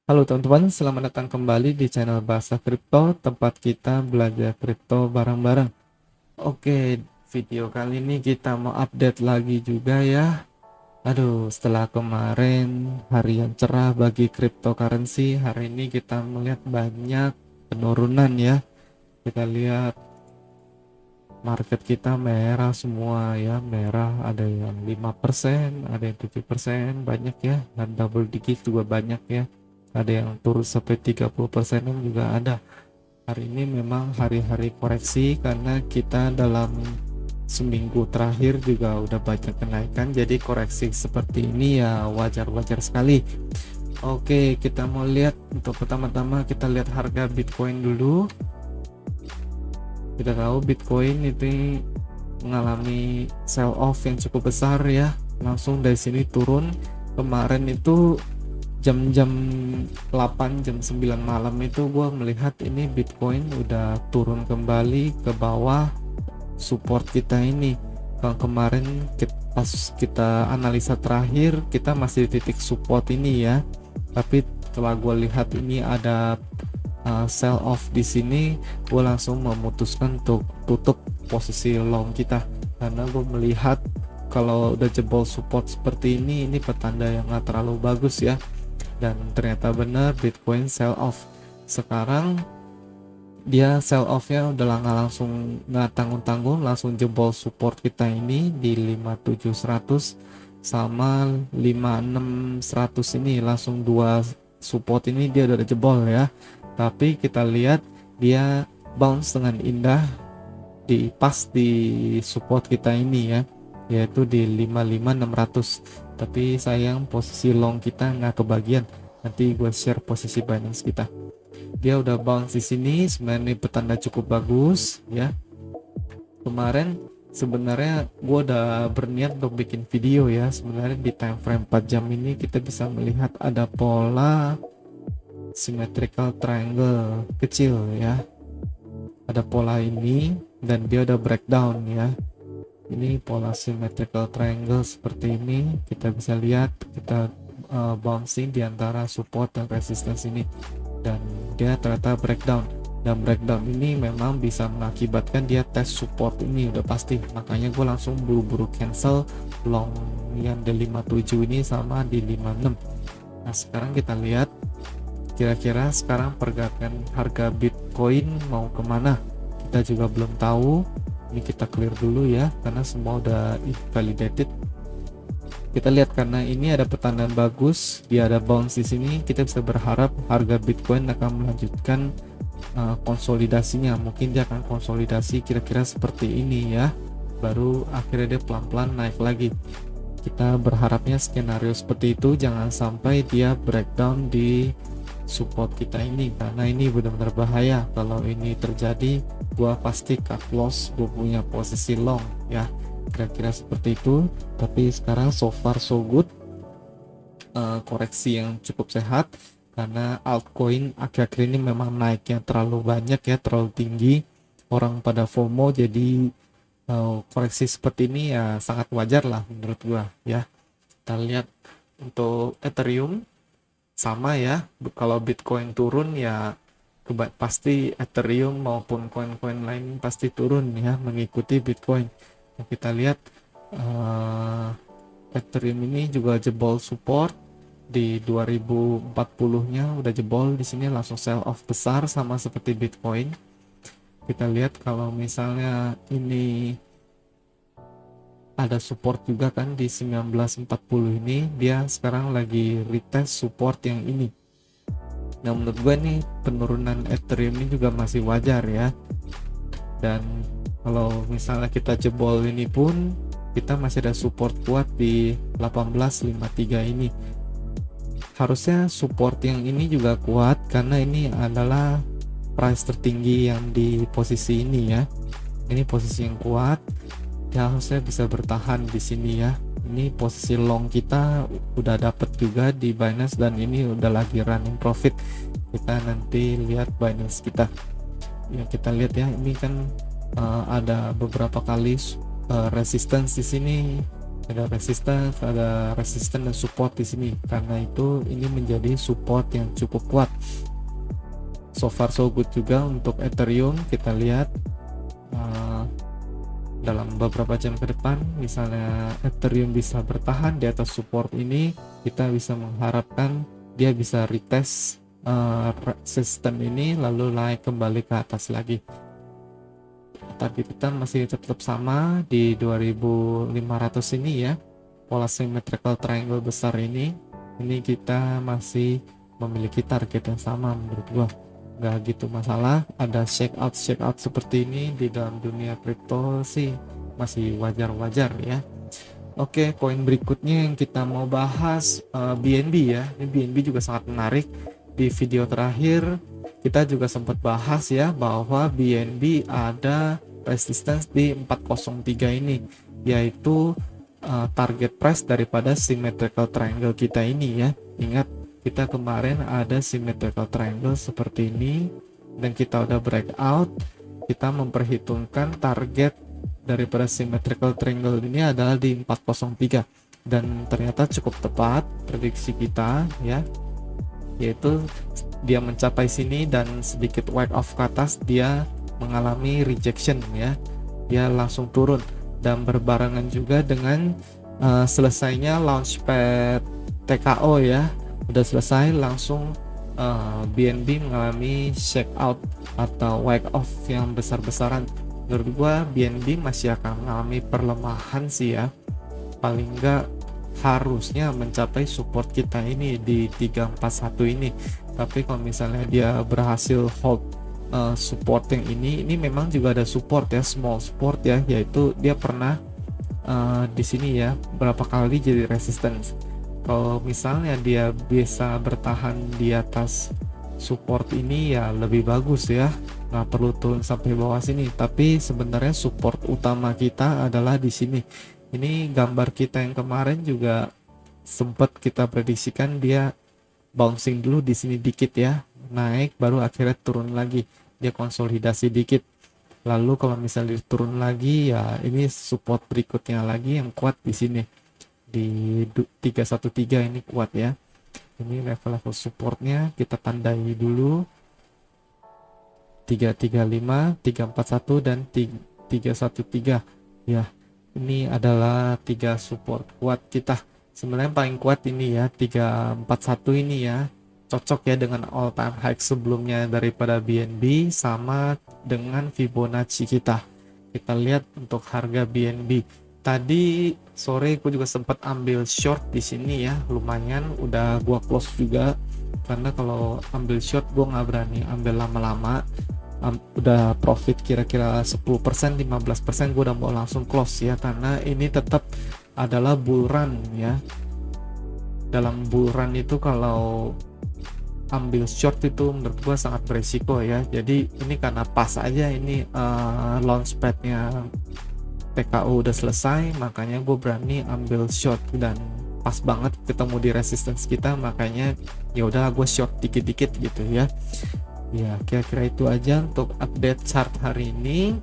Halo teman-teman, selamat datang kembali di channel Bahasa Kripto, tempat kita belajar kripto bareng-bareng. Oke, video kali ini kita mau update lagi juga ya. Aduh, setelah kemarin hari yang cerah bagi cryptocurrency, hari ini kita melihat banyak penurunan ya. Kita lihat market kita merah semua ya, merah, ada yang 5%, ada yang 7%, banyak ya, dan double digit juga banyak ya. Ada yang turun sampai 30% juga ada. Hari ini memang hari-hari koreksi karena kita dalam seminggu terakhir juga udah banyak kenaikan, jadi koreksi seperti ini ya wajar-wajar sekali. Oke, kita mau lihat untuk pertama-tama kita lihat harga Bitcoin dulu. Kita tahu Bitcoin itu mengalami sell off yang cukup besar ya, langsung dari sini turun. Kemarin itu jam-jam 8 jam 9 malam itu gua melihat ini Bitcoin udah turun kembali ke bawah support kita ini. Kalau kemarin pas kita analisa terakhir kita masih di titik support ini ya, tapi setelah gue lihat ini ada sell off di sini, gue langsung memutuskan untuk tutup posisi long kita karena gue melihat kalau udah jebol support seperti ini petanda yang gak terlalu bagus ya. Dan ternyata benar Bitcoin sell off. Sekarang dia sell offnya udah nggak langsung, nggak tanggung-tanggung, langsung jebol support kita ini di 5700 sama 5600 ini, langsung dua support ini dia udah jebol ya. Tapi kita lihat dia bounce dengan indah di pas di support kita ini ya, yaitu di 55600. Tapi sayang posisi long kita nggak kebagian. Nanti gue share posisi Binance kita. Dia udah bounce di sini, sebenarnya ini petanda cukup bagus ya. Kemarin sebenarnya gue udah berniat untuk bikin video ya. Sebenarnya di time frame 4 jam ini kita bisa melihat ada pola symmetrical triangle kecil ya. Ada pola ini dan dia udah breakdown ya. Ini pola symmetrical triangle seperti ini, kita bisa lihat kita bouncing di antara support dan resistance ini, dan dia ternyata breakdown. Dan breakdown ini memang bisa mengakibatkan dia tes support ini udah pasti, makanya gue langsung buru-buru cancel long yang di 57 ini sama di 56. Nah sekarang kita lihat kira-kira sekarang pergerakan harga Bitcoin mau kemana, kita juga belum tahu. Ini kita clear dulu ya karena semua udah validated. Kita lihat karena ini ada pertandaan bagus, dia ada bounce di sini, kita bisa berharap harga Bitcoin akan melanjutkan konsolidasinya. Mungkin dia akan konsolidasi kira-kira seperti ini ya, baru akhirnya dia pelan-pelan naik lagi. Kita berharapnya skenario seperti itu, jangan sampai dia breakdown di support kita ini, karena ini benar-benar bahaya. Kalau ini terjadi, gua pasti cut loss, gue punya posisi long ya, kira-kira seperti itu. Tapi sekarang so far so good, koreksi yang cukup sehat karena altcoin akhir-akhir ini memang naiknya terlalu banyak ya, terlalu tinggi, orang pada FOMO, jadi koreksi seperti ini ya sangat wajar lah menurut gua ya. Kita lihat untuk Ethereum sama ya, kalau Bitcoin turun ya pasti Ethereum maupun koin-koin lain pasti turun ya mengikuti Bitcoin. Nah, kita lihat Ethereum ini juga jebol support di 2040-nya, udah jebol di sini, langsung sell off besar sama seperti Bitcoin. Kita lihat kalau misalnya ini ada support juga kan di 1940 ini, dia sekarang lagi retest support yang ini. Nah menurut gue nih penurunan Ethereum ini juga masih wajar ya. Dan kalau misalnya kita jebol ini pun kita masih ada support kuat di 1853 ini. Harusnya support yang ini juga kuat karena ini adalah price tertinggi yang di posisi ini ya. Ini posisi yang kuat, ya harusnya bisa bertahan di sini ya. Ini posisi long kita udah dapet juga di Binance dan ini udah lagi running profit. Kita nanti lihat Binance kita ya, kita lihat ya, ini kan ada beberapa kali resistance di sini ada resistance dan support di sini. Karena itu ini menjadi support yang cukup kuat. So far so good juga untuk Ethereum. Kita lihat dalam beberapa jam ke depan, misalnya Ethereum bisa bertahan di atas support ini, kita bisa mengharapkan dia bisa retest resisten ini lalu naik kembali ke atas lagi. Target kita masih tetap sama di 2500 ini ya, pola symmetrical triangle besar ini kita masih memiliki target yang sama menurut gua. Nggak gitu masalah, ada shake out seperti ini di dalam dunia kripto sih masih wajar-wajar ya. Oke, koin berikutnya yang kita mau bahas BNB ya. Ini BNB juga sangat menarik. Di video terakhir kita juga sempat bahas ya bahwa BNB ada resistance di 403 ini, yaitu target price daripada symmetrical triangle kita ini ya. Ingat, kita kemarin ada symmetrical triangle seperti ini dan kita udah breakout. Kita memperhitungkan target daripada symmetrical triangle ini adalah di 403 dan ternyata cukup tepat prediksi kita ya, yaitu dia mencapai sini dan sedikit wake off ke atas dia mengalami rejection ya, dia langsung turun dan berbarengan juga dengan selesainya launchpad TKO ya, udah selesai langsung BNB mengalami shake out atau wake off yang besar-besaran. Menurut gua BNB masih akan mengalami perlemahan sih ya, paling enggak harusnya mencapai support kita ini di 341 ini. Tapi kalau misalnya dia berhasil hold support yang ini memang juga ada support ya, small support ya, yaitu dia pernah di sini ya berapa kali jadi resistance. Kalau misalnya dia bisa bertahan di atas support ini ya lebih bagus ya, nggak perlu turun sampai bawah sini. Tapi sebenarnya support utama kita adalah di sini. Ini gambar kita yang kemarin juga sempat kita prediksikan dia bouncing dulu di sini dikit ya, naik baru akhirnya turun lagi, dia konsolidasi dikit. Lalu kalau misalnya turun lagi ya ini support berikutnya lagi yang kuat di sini di 313 ini kuat ya. Ini level-level supportnya kita tandai dulu 335, 341 dan 313 ya. Ini adalah 3 support kuat kita. Sebenarnya paling kuat ini ya 341 ini ya, cocok ya dengan all time high sebelumnya daripada BNB sama dengan Fibonacci kita. Kita lihat untuk harga BNB tadi sore gue juga sempat ambil short di sini ya, lumayan udah gua close juga, karena kalau ambil short gue nggak berani ambil lama-lama. Udah profit kira-kira 10% 15% gue udah mau langsung close ya, karena ini tetap adalah bull run ya. Dalam bull run itu kalau ambil short itu menurut gue sangat beresiko ya. Jadi ini karena pas aja ini launchpadnya TKO udah selesai, makanya gue berani ambil short dan pas banget ketemu di resistance kita, makanya ya udah gue short dikit-dikit gitu ya. Ya kira-kira itu aja untuk update chart hari ini.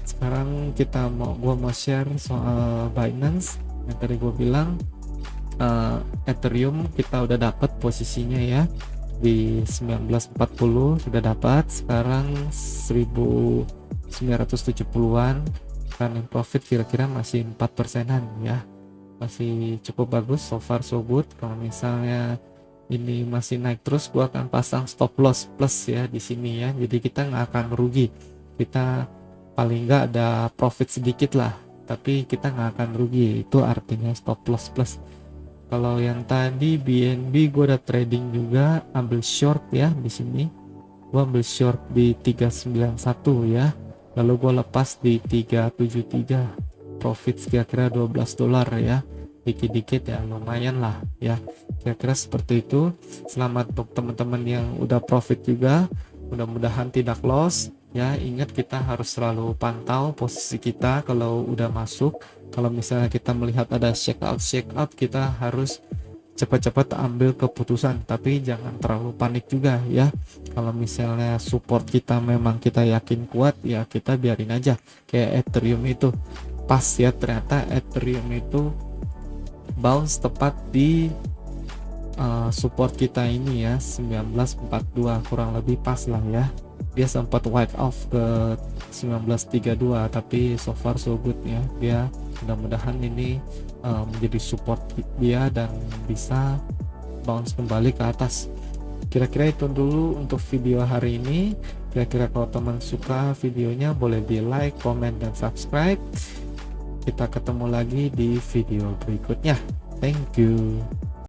Sekarang gue mau share soal Binance yang tadi gue bilang. Ethereum kita udah dapat posisinya ya di 1940 sudah dapat, sekarang 1970-an. Running profit kira-kira masih 4%-an ya, masih cukup bagus, so far so good. Kalau misalnya ini masih naik terus, gua akan pasang stop loss plus ya di sini ya, jadi kita nggak akan rugi, kita paling nggak ada profit sedikit lah, tapi kita nggak akan rugi, itu artinya stop loss plus. Kalau yang tadi BNB gue udah trading juga, ambil short ya di sini, gue ambil short di 391 ya, lalu gue lepas di 373, profit kira-kira $12 ya, dikit-dikit ya, lumayan lah ya, kira-kira seperti itu. Selamat untuk teman-teman yang udah profit juga, mudah-mudahan tidak loss ya. Ingat, kita harus selalu pantau posisi kita kalau udah masuk. Kalau misalnya kita melihat ada shake out, kita harus cepat-cepat ambil keputusan, tapi jangan terlalu panik juga ya. Kalau misalnya support kita memang kita yakin kuat ya, kita biarin aja, kayak Ethereum itu pas ya, ternyata Ethereum itu bounce tepat di support kita ini ya, 1942 kurang lebih pas lah ya. Dia sempat wipe off ke 1932, tapi so far so good ya. Dia mudah-mudahan ini menjadi support dia dan bisa bounce kembali ke atas. Kira-kira itu dulu untuk video hari ini. Kira-kira kalau teman suka videonya boleh di like, comment, dan subscribe. Kita ketemu lagi di video berikutnya. Thank you.